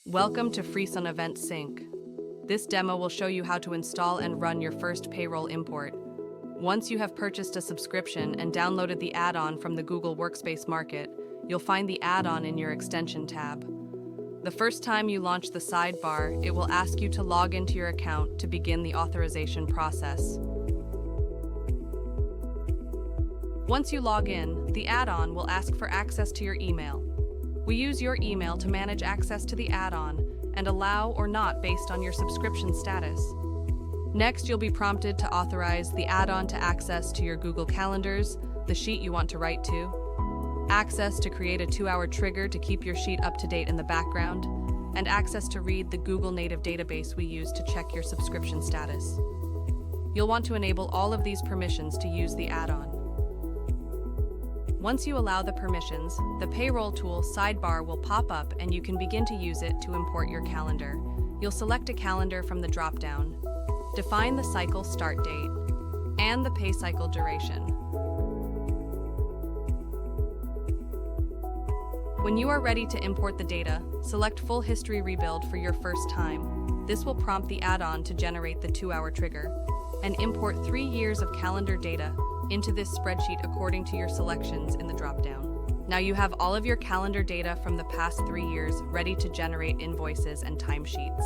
Welcome to Frisson Event Sync. This demo will show you how to install and run your first payroll import. Once you have purchased a subscription and downloaded the add-on from the Google Workspace Market, you'll find the add-on in your Extension tab. The first time you launch the sidebar, it will ask you to log into your account to begin the authorization process. Once you log in, the add-on will ask for access to your email. We use your email to manage access to the add-on and allow or not based on your subscription status. Next, you'll be prompted to authorize the add-on to access to your Google Calendars, the sheet you want to write to, access to create a 2-hour trigger to keep your sheet up to date in the background, and access to read the Google native database we use to check your subscription status. You'll want to enable all of these permissions to use the add-on. Once you allow the permissions, the Payroll tool sidebar will pop up and you can begin to use it to import your calendar. You'll select a calendar from the drop-down, define the cycle start date, and the pay cycle duration. When you are ready to import the data, select Full History Rebuild for your first time. This will prompt the add-on to generate the 2-hour trigger and import 3 years of calendar data into this spreadsheet according to your selections in the drop-down. Now you have all of your calendar data from the past 3 years ready to generate invoices and timesheets.